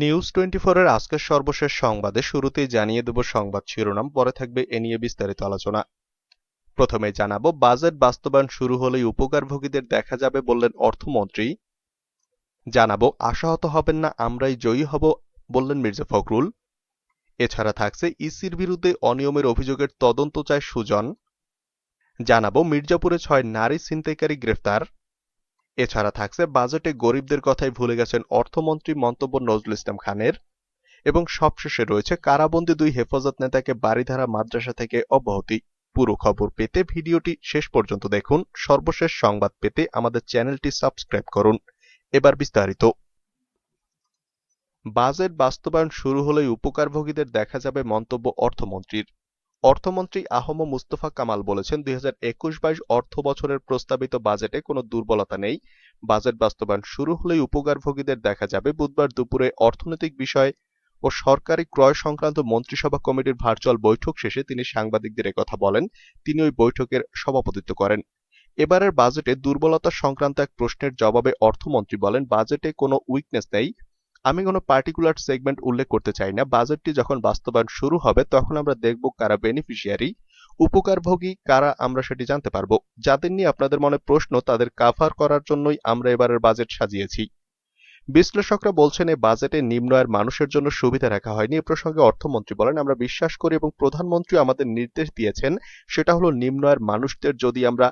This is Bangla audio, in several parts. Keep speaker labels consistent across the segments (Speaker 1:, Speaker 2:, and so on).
Speaker 1: নিউজ 24 এর আজকের সর্বশেষ সংবাদে শুরুতেই জানিয়ে দেব সংবাদ শিরোনাম, পরে থাকবে এ নিয়ে বিস্তারিত আলোচনা। প্রথমে জানাবো, বাজেট বাস্তবায়ন শুরু হলেই উপকারভোগীদের দেখা যাবে বললেন অর্থমন্ত্রী। জানাবো, আশাহত হবেন না, আমরাই জয়ী হব বললেন মির্জা ফখরুল। এছাড়া থাকছে ইসির বিরুদ্ধে অনিয়মের অভিযোগের তদন্ত চায় সুজন। জানাবো, মির্জাপুরে 6 নারী ছিনতাইকারী গ্রেফতার। এছাড়া থাকছে বাজেটে গরিবদের কথাই ভুলে গেছেন অর্থমন্ত্রী, মন্তব্য নজরুল ইসলাম খানের। এবং সবশেষে রয়েছে কারাবন্দী 2 হেফাজত নেতাকে বারিধারা মাদ্রাসা থেকে অব্যাহতি। পুরো খবর পেতে ভিডিওটি শেষ পর্যন্ত দেখুন। সর্বশেষ সংবাদ পেতে আমাদের চ্যানেলটি সাবস্ক্রাইব করুন। এবার বিস্তারিত। বাজেট বাস্তবায়ন শুরু হলেই উপকারভোগীদের দেখা যাবে মন্তব্য অর্থমন্ত্রীর। অর্থমন্ত্রী আহম মুস্তফা কামাল বলেছেন, 2021-22 অর্থ বছরের প্রস্তাবিত বাজেটে কোনো দুর্বলতা নেই। বাজেট বাস্তবায়ন শুরু হলেই উপকারভোগীদের দেখা যাবে। বুধবার দুপুরে অর্থনৈতিক বিষয় ও সরকারি ক্রয় সংক্রান্ত মন্ত্রিসভা কমিটির ভার্চুয়াল বৈঠক শেষে তিনি সাংবাদিকদের একথা বলেন। তিনি ওই বৈঠকের সভাপতিত্ব করেন। এবারের বাজেটে দুর্বলতা সংক্রান্ত এক প্রশ্নের জবাবে অর্থমন্ত্রী বলেন, বাজেটে কোনো উইকনেস নেই। আমি কোনো পার্টিকুলার সেগমেন্ট উল্লেখ করতে চাই না। বাজেটটি যখন বাস্তবায়ন শুরু হবে তখন আমরা দেখব কারা বেনিফিশিয়ারি, উপকারভোগী কারা, আমরা সেটি জানতে পারব। যাদের নিয়ে আপনাদের মনে প্রশ্ন তাদের কাভার করার জন্যই আমরা এবারের বাজেট সাজিয়েছি। বিশ্লেষকরা বলছেন, এই বাজেটে নিম্ন আয়ের মানুষের জন্য সুবিধা রাখা হয়নি। এ প্রসঙ্গে অর্থমন্ত্রী বলেন, আমরা বিশ্বাস করি এবং প্রধানমন্ত্রী আমাদের নির্দেশ দিয়েছেন, সেটা হলো নিম্ন আয়ের মানুষদের যদি আমরা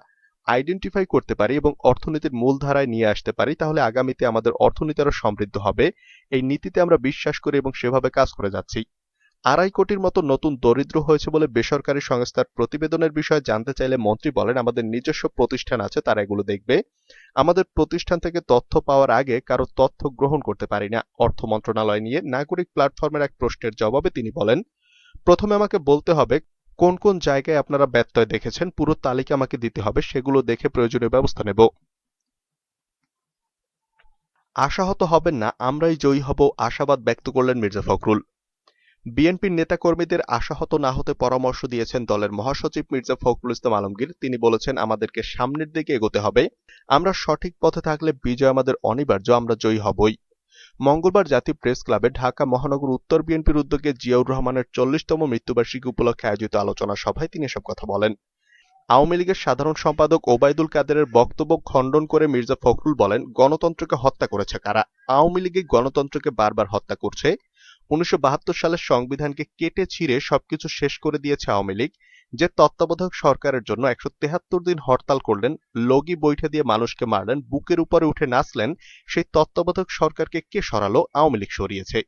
Speaker 1: আইডেন্টিফাই করতে পারি এবং অর্থনীতির মূলধারায় নিয়ে আসতে পারি, তাহলে আগামীতে আমাদের অর্থনীতি আরো সমৃদ্ধ হবে। এই নীতিতে আমরা বিশ্বাস করি এবং সেভাবে কাজ করে যাচ্ছি। 2.5 কোটির মতো নতুন দরিদ্র হয়েছে বলে বেসরকারি সংস্থার প্রতিবেদনের বিষয়ে জানতে চাইলে মন্ত্রী বলেন, আমাদের নিজস্ব প্রতিষ্ঠান আছে, তারা এগুলো দেখবে। আমাদের প্রতিষ্ঠান থেকে তথ্য পাওয়ার আগে কারো তথ্য গ্রহণ করতে পারি না। অর্থ মন্ত্রণালয় নিয়ে নাগরিক প্ল্যাটফর্মের এক প্রশ্নের জবাবে তিনি বলেন, প্রথমে আমাকে বলতে হবে কোন কোন জায়গায় আপনারা ব্যত্যয় দেখেছেন, পুরো তালিকা আমাকে দিতে হবে, সেগুলো দেখে প্রয়োজনীয় ব্যবস্থা নেব। আশাহত হবেন না, আমরাই জয়ী হব, আশাবাদ ব্যক্ত করলেন মির্জা ফখরুল। বিএনপির নেতাকর্মীদের আশাহত না হতে পরামর্শ দিয়েছেন দলের মহাসচিব মির্জা ফখরুল ইসলাম আলমগীর। তিনি বলেছেন, আমাদেরকে সামনের দিকে এগোতে হবে। আমরা সঠিক পথে থাকলে বিজয় আমাদের অনিবার্য, আমরা জয়ী হবই। মঙ্গলবার জাতীয় প্রেস ক্লাবে ঢাকা মহানগর উত্তর বিএনপির উদ্যোগে জিয়াউর রহমানের 40তম মৃত্যুবার্ষিকী উপলক্ষে আয়োজিত আলোচনা সভায় তিনি এসব কথা বলেন। আওয়ামী লীগের সাধারণ সম্পাদক ওবায়দুল কাদেরের বক্তব্য খণ্ডন করে মির্জা ফখরুল বলেন, গণতন্ত্রকে হত্যা করেছে কারা? আওয়ামী লীগই গণতন্ত্রকে বারবার হত্যা করছে। 1972 সালের সংবিধানকে কেটে ছিঁড়ে সবকিছু শেষ করে দিয়েছে আওয়ামী লীগ। যে তত্ত্বাবধায়ক সরকারের জন্য 173 দিন হরতাল করলেন, লগি বৈঠা দিয়ে মানুষকে মারলেন, বুকের উপরে উঠে নাচলেন, সেই তত্ত্বাবধায়ক সরকারকে কে সরালো? আওয়ামী লীগ সরিয়েছে।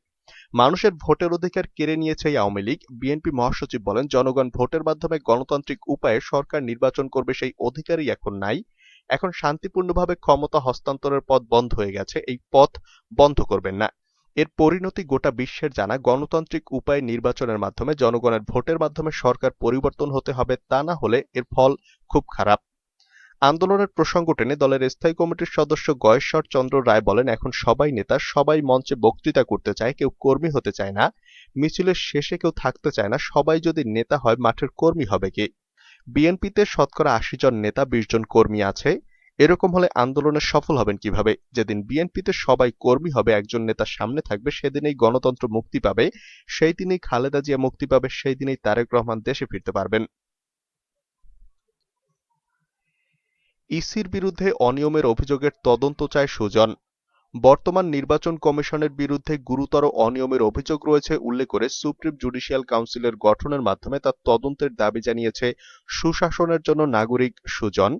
Speaker 1: মানুষের ভোটের অধিকার কেড়ে নিয়েছে এই আওয়ামী লীগ। বিএনপি মহাসচিব বলেন, জনগণ ভোটের মাধ্যমে গণতান্ত্রিক উপায়ে সরকার নির্বাচন করবে, সেই অধিকারই এখন নাই। এখন শান্তিপূর্ণভাবে ক্ষমতা হস্তান্তরের পথ বন্ধ হয়ে গেছে, এই পথ বন্ধ করবেন না। এর পরিণতি গোটা বিশ্বের জানা। গণতান্ত্রিক উপায়ে নির্বাচনের মাধ্যমে জনগণের ভোটের মাধ্যমে সরকার পরিবর্তন হতে হবে, তা না হলে এর ফল খুব খারাপ। আন্দোলনের প্রসঙ্গ টেনে দলের স্থায়ী কমিটির সদস্য গয়েশ্বর চন্দ্র রায় বলেন, এখন সবাই নেতা, সবাই মঞ্চে বক্তৃতা করতে চায়, কেউ কর্মী হতে চায় না। মিছিলের শেষে কেউ থাকতে চায় না। সবাই যদি নেতা হয়, মাঠের কর্মী হবে কে? বিএনপিতে শতকরা 80 জন নেতা, 20 জন কর্মী আছে। এরকম হলে আন্দোলনে সফল হবেন কিভাবে? যেদিন বিএনপিতে সবাই কর্মী হবে, একজন নেতা সামনে থাকবে, সেদিনেই গণতন্ত্র মুক্তি পাবে, সেই দিনেই খালেদা জিয়া মুক্তি পাবে, সেই দিনেই তারেক রহমান দেশে ফিরতে পারবেন। ইসির বিরুদ্ধে অনিয়মের অভিযোগের তদন্ত চায় সুজন। বর্তমান নির্বাচন কমিশনের বিরুদ্ধে গুরুতর অনিয়মের অভিযোগ রয়েছে উল্লেখ করে সুপ্রিম জুডিশিয়াল কাউন্সিলের গঠনের মাধ্যমে তার তদন্তের দাবি জানিয়েছে সুশাসনের জন্য নাগরিক সুজন।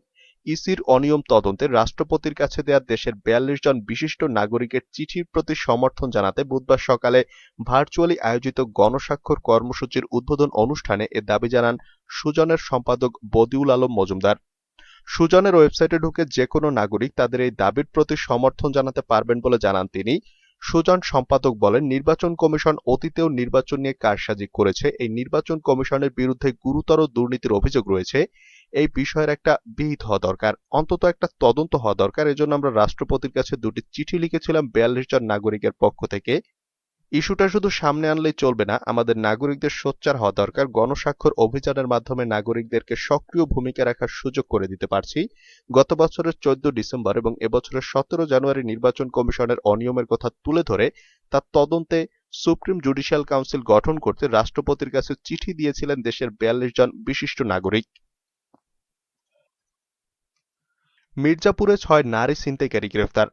Speaker 1: ইসির অনিয়ম তদন্তে রাষ্ট্রপতির কাছে দেয়া দেশের 42 জন বিশিষ্ট নাগরিকের চিঠির প্রতি সমর্থন জানাতে বুধবার সকালে ভার্চুয়ালি আয়োজিত গণস্বাক্ষর কর্মসূচির উদ্বোধন অনুষ্ঠানে এ দাবি জানান সুজনের সম্পাদক বদিউল আলম মজুমদার। সুজনের ওয়েবসাইটে ঢুকে যে কোনো নাগরিক তাদের এই দাবির প্রতি সমর্থন জানাতে পারবেন বলে জানান তিনি। সুজন সম্পাদক বলেন, নির্বাচন কমিশন অতীতেও নির্বাচন নিয়ে কারসাজি করেছে। এই নির্বাচন কমিশনের বিরুদ্ধে গুরুতর দুর্নীতির অভিযোগ রয়েছে। এই বিষয়ের একটা বিহিত হওয়া দরকার, অন্তত একটা তদন্ত হওয়া দরকার। এজন্য আমরা রাষ্ট্রপতির কাছে 2টি চিঠি লিখেছিলাম 42 জন নাগরিকের পক্ষ থেকে। ইস্যুটা শুধু সামনে আনলেই চলবে না, আমাদের নাগরিকদের সোচ্চার হওয়া দরকার। গণস্বাক্ষর অভিযানের মাধ্যমে নাগরিকদেরকে সক্রিয় ভূমিকা রাখার সুযোগ করে দিতে পারছি। গত বছরের 14 ডিসেম্বর এবং এবছরের 17 জানুয়ারি নির্বাচন কমিশনের অনিয়মের কথা তুলে ধরে তার তদন্তে সুপ্রিম জুডিশিয়াল কাউন্সিল গঠন করতে রাষ্ট্রপতির কাছে চিঠি দিয়েছিলেন দেশের 42 জন বিশিষ্ট নাগরিক। মির্জাপুরে 6 নারী ছিনতাইকারী গ্রেফতার।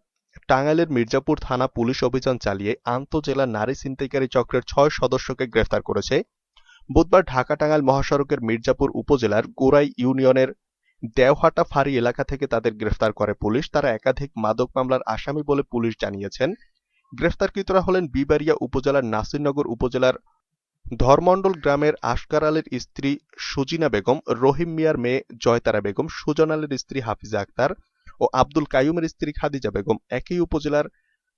Speaker 1: টাঙ্গাইলের মির্জাপুর থানা পুলিশ অভিযান চালিয়ে আন্তজেলা নারী ছিনতাইকারী চক্রের 6 সদস্যকে গ্রেফতার করেছে। বুধবার ঢাকা টাঙ্গাইল মহাসড়কের মির্জাপুর উপজেলার গোরাই ইউনিয়নের দেওহাটা ফাঁড়ি এলাকা থেকে তাদের গ্রেফতার করে পুলিশ। তারা একাধিক মাদক মামলার আসামি বলে পুলিশ জানিয়েছেন। গ্রেফতারকৃতরা হলেন বিবাড়িয়া উপজেলার নাসিরনগর উপজেলার ধরমণ্ডল গ্রামের আসগার আলীর স্ত্রী সুজিনা বেগম, রহিম মিয়ার মেয়ে জয়তারা বেগম, সুজন আলীর স্ত্রী হাফিজা আক্তার ও আব্দুল কাইয়ুমের স্ত্রী খাদিজা বেগম। একই উপজেলার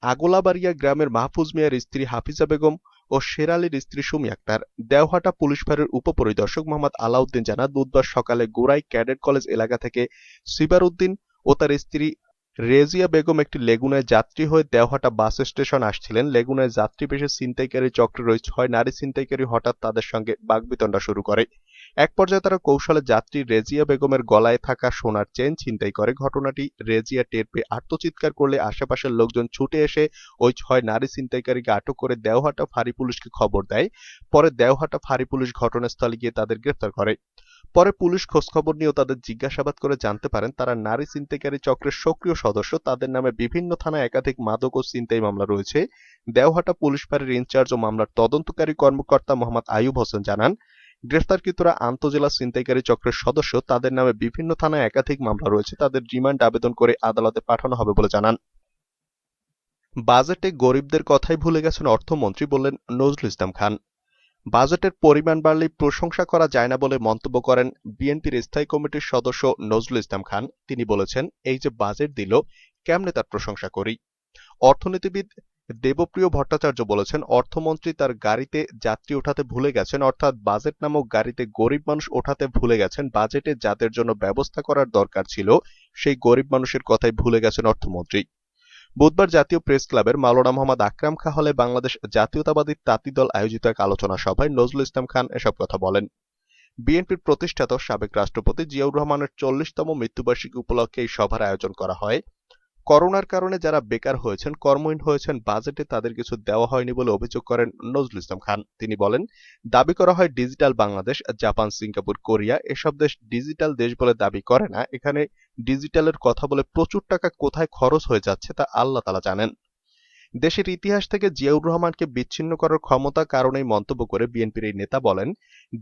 Speaker 1: আগলাবাড়িয়া গ্রামের মাহফুজ মিয়ার স্ত্রী হাফিজা বেগম ও শের আলীর স্ত্রী সুমি আক্তার। দেওহাটা পুলিশ ফাঁড়ির উপপরিদর্শক মোহাম্মদ আলাউদ্দিন জানান, বুধবার সকালে গোরাই ক্যাডেট কলেজ এলাকা থেকে সিবার উদ্দিন ও তার স্ত্রী রেজিয়া বেগম একটি লেগুনায় যাত্রী হয়ে দেওহাটা বাস স্টেশন আসছিলেন। লেগুনায় যাত্রী বেশে ছিনতাইকারী চক্রের ওই 6 নারী ছিনতাইকারী হঠাৎ তাদের সঙ্গে বাকবিতণ্ডা শুরু করে। এক পর্যায়ে তারা কৌশলে যাত্রী রেজিয়া বেগমের গলায় থাকা সোনার চেন ছিনতাই করে। ঘটনাটি রেজিয়া টের পেয়ে আর্তচিৎকার করলে আশেপাশের লোকজন ছুটে এসে ওই 6 নারী ছিনতাইকারীকে আটক করে দেওহাটা ফাঁড়ি পুলিশকে খবর দেয়। পরে দেওহাটা ফাঁড়ি পুলিশ ঘটনাস্থলে গিয়ে তাদের গ্রেফতার করে। পরে পুলিশ খোঁজখবর নিয়েও তাদের জিজ্ঞাসাবাদ করে জানতে পারেন তারা নারী ছিনতাইকারী চক্রের সক্রিয় সদস্য। তাদের নামে বিভিন্ন থানায় একাধিক মাদক ও ছিনতাই মামলা রয়েছে। দেওহাটা পুলিশ ফাঁড়ির ইনচার্জ ও মামলার তদন্তকারী কর্মকর্তা মোহাম্মদ আইয়ুব হোসেন জানান, গ্রেফতারকৃতরা আন্তজেলা ছিনতাইকারী চক্রের সদস্য। তাদের নামে বিভিন্ন থানায় একাধিক মামলা রয়েছে। তাদের রিমান্ড আবেদন করে আদালতে পাঠানো হবে বলে জানান। বাজেটে গরিবদের কথাই ভুলে গেছেন অর্থমন্ত্রী, বললেন নজরুল ইসলাম খান। বাজেটের পরিমাণ বাড়লেই প্রশংসা করা যায় না বলে মন্তব্য করেন বিএনপির স্থায়ী কমিটির সদস্য নজরুল ইসলাম খান। তিনি বলেছেন, এই যে বাজেট দিল, কেমনে তার প্রশংসা করি। অর্থনীতিবিদ দেবপ্রিয় ভট্টাচার্য বলেছেন, অর্থমন্ত্রী তার গাড়িতে যাত্রী ওঠাতে ভুলে গেছেন, অর্থাৎ বাজেট নামক গাড়িতে গরিব মানুষ ওঠাতে ভুলে গেছেন। বাজেটে যাদের জন্য ব্যবস্থা করার দরকার ছিল সেই গরিব মানুষের কথাই ভুলে গেছেন অর্থমন্ত্রী। বুধবার জাতীয় প্রেস ক্লাবের মাওলানা মোহাম্মদ আকরাম খাঁ হলে বাংলাদেশ জাতীয়তাবাদী তাঁতি দল আয়োজিত এক আলোচনা সভায় নজরুল ইসলাম খান এসব কথা বলেন। বিএনপির প্রতিষ্ঠাতা সাবেক রাষ্ট্রপতি জিয়াউর রহমানের 40তম মৃত্যুবার্ষিকী উপলক্ষে এই সভার আয়োজন করা হয়। করোনার কারণে যারা বেকার হয়েছেন, কর্মহীন হয়েছেন, বাজেটে তাদের কিছু দেওয়া হয়নি বলে অভিযোগ করেন নজরুল ইসলাম খান। তিনি বলেন, দাবি করা হয় digital Bangladesh, Japan, Singapore, Korea এসব দেশ ডিজিটাল দেশ বলে দাবি করে না। এখানে ডিজিটালের কথা বলে প্রচুর টাকা কোথায় খরচ হয়ে যাচ্ছে তা আল্লাহ তাআলা জানেন। দেশের ইতিহাস থেকে জিয়াউর রহমানকে বিচ্ছিন্ন করার ক্ষমতা কারণেই মন্তব্য করে বিএনপির এই নেতা বলেন,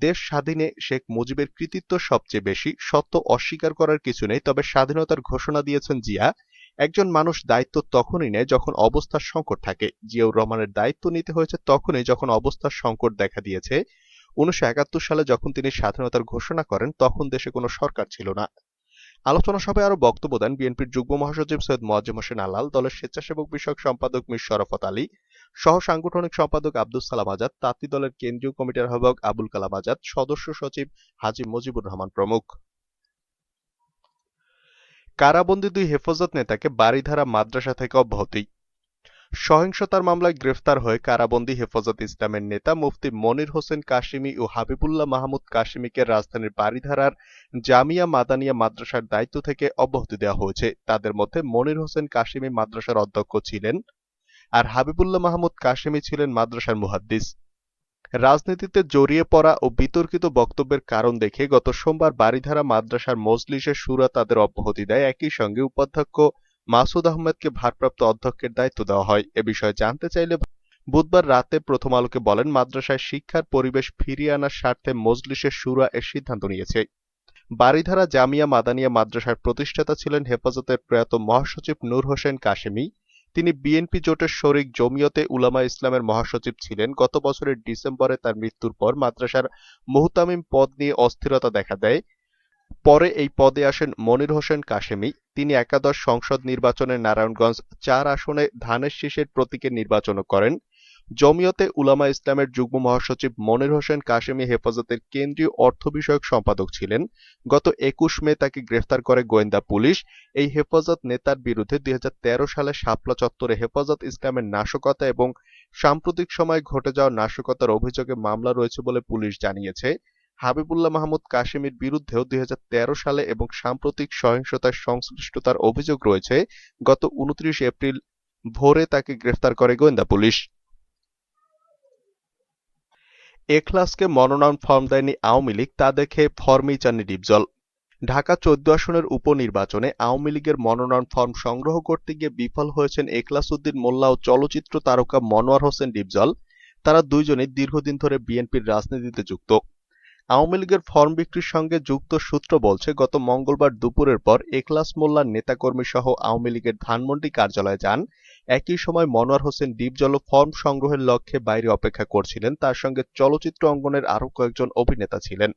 Speaker 1: দেশ স্বাধীনে শেখ মুজিবের কৃতিত্ব সবচেয়ে বেশি। সত্য অস্বীকার করার কিছু নেই, তবে স্বাধীনতার ঘোষণা দিয়েছেন জিয়া। একজন মানুষ দায়িত্ব তখনই নেয় যখন অবস্থার সংকট থাকে। জিয়াউর রহমানের দায়িত্ব নিতে হয়েছে তখনই যখন অবস্থার সংকট দেখা দিয়েছে। 1971 সালে যখন তিনি স্বাধীনতার ঘোষণা করেন তখন দেশে কোনো সরকার ছিল না। আলোচনা সভায় আরো বক্তব্য দেন বিএনপির যুগ্ম মহাসচিব সৈয়দ মোয়াজ্জেম হোসেন আলাল, দলের স্বেচ্ছাসেবক বিষয়ক সম্পাদক মীর শরাফত আলী, সহ সাংগঠনিক সম্পাদক আব্দুস সালাম আজাদ, তাঁতি দলের কেন্দ্রীয় কমিটির আহ্বায়ক আবুল কালাম আজাদ, সদস্য সচিব হাজী মুজিবুর রহমান প্রমুখ। কারাবন্দী 2 হেফাজত নেতাকে বারিধারা মাদ্রাসা থেকে অব্যাহতি। সহিংসতার মামলায় গ্রেফতার হয়ে কারাবন্দী হেফাজত ইসলামের নেতা মুফতি মনির হোসেন কাশিমি ও হাবিবুল্লাহ মাহমুদ কাশিমিকে রাজধানীর বারিধারার জামিয়া মাদানিয়া মাদ্রাসার দায়িত্ব থেকে অব্যাহতি দেওয়া হয়েছে। তাদের মধ্যে মনির হোসেন কাশিমি মাদ্রাসার অধ্যক্ষ ছিলেন, আর হাবিবুল্লাহ মাহমুদ কাশিমি ছিলেন মাদ্রাসার মুহাদ্দিস। রাজনীতিতে জড়িয়ে পড়া ও বিতর্কিত বক্তব্যের কারণ দেখে গত সোমবার বারিধারা মাদ্রাসার মজলিসের শুরা তাদের অব্যাহতি দেয়। একই সঙ্গে উপাধ্যক্ষ মাসুদ আহমেদকে ভারপ্রাপ্ত অধ্যক্ষের দায়িত্ব দেওয়া হয়। এ বিষয়ে জানতে চাইলে বুধবার রাতে প্রথম আলোকে বলেন, মাদ্রাসায় শিক্ষার পরিবেশ ফিরিয়ে আনার স্বার্থে মজলিসের শুরা এর সিদ্ধান্ত নিয়েছে। বারিধারা জামিয়া মাদানিয়া মাদ্রাসার প্রতিষ্ঠাতা ছিলেন হেফাজতের প্রয়াত মহাসচিব নূর হোসেন কাশেমি। তিনি বিএনপি জোটের শরিক জমিয়তে উলামা ইসলামের মহাসচিব ছিলেন। গত বছরের ডিসেম্বরে তার মৃত্যুর পর মাদ্রাসার মুহতামিম পদ নিয়ে অস্থিরতা দেখা দেয়। পরে এই পদে আসেন মনির হোসেন কাশেমি। তিনি একাদশ সংসদ নির্বাচনে নারায়ণগঞ্জ 4 আসনে ধানের শীষের প্রতীকে নির্বাচন করেন। জমিয়তে উলামা ইসলামের যুগ্ম মহাসচিব মনির হোসেন কাশেমি হেফাজতের কেন্দ্রীয় অর্থ বিষয়ক সম্পাদক ছিলেন। গত 21 মে তাকে গ্রেফতার করে গোয়েন্দা পুলিশ। এই হেফাজত নেতার বিরুদ্ধে 2013 সালে শাপলা চত্বরে হেফাজত ইসলামের নাশকতা এবং সাম্প্রতিক সময়ে ঘটে যাওয়া নাশকতার অভিযোগে মামলা রয়েছে বলে পুলিশ জানিয়েছে। হাবিবুল্লাহ মাহমুদ কাশেমের বিরুদ্ধেও 2013 সালে এবং সাম্প্রতিক সহিংসতায় সংশ্লিষ্টতার অভিযোগ রয়েছে। গত 29 এপ্রিল ভোরে তাকে গ্রেফতার করে গোয়েন্দা পুলিশ। এখলাসকে মনোনয়ন ফরম দেয়নি আওয়ামী লীগ, তা দেখে ফরমেই চাননি ডিপজল। ঢাকা 14 আসনের উপনির্বাচনে আওয়ামী লীগের মনোনয়ন ফরম সংগ্রহ করতে গিয়ে বিফল হয়েছেন এখলাস উদ্দিন মোল্লা ও চলচ্চিত্র তারকা মনোয়ার হোসেন ডিপজল। তারা দুইজনেই দীর্ঘদিন ধরে বিএনপির রাজনীতিতে যুক্ত। আওয়ামী লীগের ফরম বিক্রির সঙ্গে যুক্ত সূত্র বলছে, গত মঙ্গলবার দুপুরের পর এখলাস মোল্লার নেতাকর্মী সহ আওয়ামী লীগের ধানমন্ডি কার্যালয়ে যান। একই সময় মনোয়ার হোসেন ডিপজলও ফরম সংগ্রহের লক্ষ্যে বাইরে অপেক্ষা করছিলেন। তার সঙ্গে চলচ্চিত্র অঙ্গনের আরও কয়েকজন অভিনেতা ছিলেন।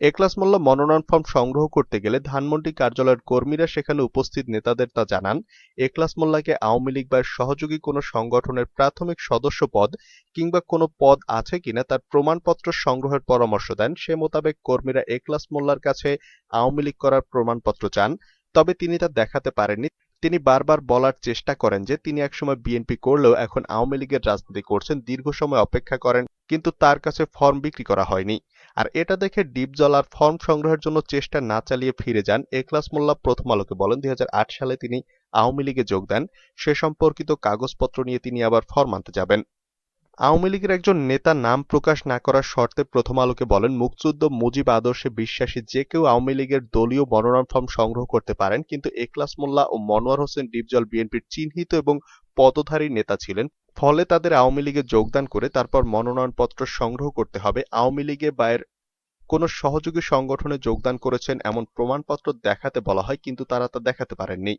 Speaker 1: এখলাস মোল্লা মনোনয়ন ফরম সংগ্রহ করতে গেলে ধানমন্ডি কার্যালয়ের কর্মীরা সেখানে উপস্থিত নেতাদের তা জানান। এখলাস মোল্লাকে আওয়ামী লীগ বা সহযোগী কোনো সংগঠনের প্রাথমিক সদস্য পদ কিংবা কোনো পদ আছে কিনা তার প্রমাণপত্র সংগ্রহের পরামর্শ দেন। সে মোতাবেক কর্মীরা এখলাস মোল্লার কাছে আওয়ামী লীগ করার প্রমাণপত্র চান, তবে তিনি তা দেখাতে পারেননি। তিনি বারবার বলার চেষ্টা করেন যে তিনি একসময় বিএনপি করলেও এখন আওয়ামী লীগের রাজনীতি করছেন, দীর্ঘ সময় অপেক্ষা করেন, কিন্তু তার কাছে ফরম বিক্রি করা হয়নি। আর এটা দেখে ডিপজল আর ফরম সংগ্রহের জন্য চেষ্টা না চালিয়ে ফিরে যান। এখলাস মোল্লা প্রথম আলোকে বলেন, 2008 সালে তিনি আওয়ামী লীগে যোগ দেন। সে সম্পর্কিত কাগজপত্র নিয়ে তিনি আবার ফরম আনতে যাবেন। আওয়ামী লীগের একজন নেতা নাম প্রকাশ না করার শর্তে প্রথম আলোকে বলেন, মুক্তিযুদ্ধ মুজিব আদর্শে বিশ্বাসী যে কেউ আওয়ামী লীগের দলীয় মনোনয়ন ফরম সংগ্রহ করতে পারেন, কিন্তু এখলাস মোল্লা ও মনোয়ার হোসেন ডিপজল বিএনপির চিহ্নিত এবং পদধারী নেতা ছিলেন। ফলে তাদের আওয়ামী লীগে যোগদান করে তারপর মনোনয়নপত্র সংগ্রহ করতে হবে। আওয়ামী লীগে বা এর কোনো সহযোগী সংগঠনে যোগদান করেছেন এমন প্রমাণপত্র দেখাতে বলা হয়, কিন্তু তারা তা দেখাতে পারেননি।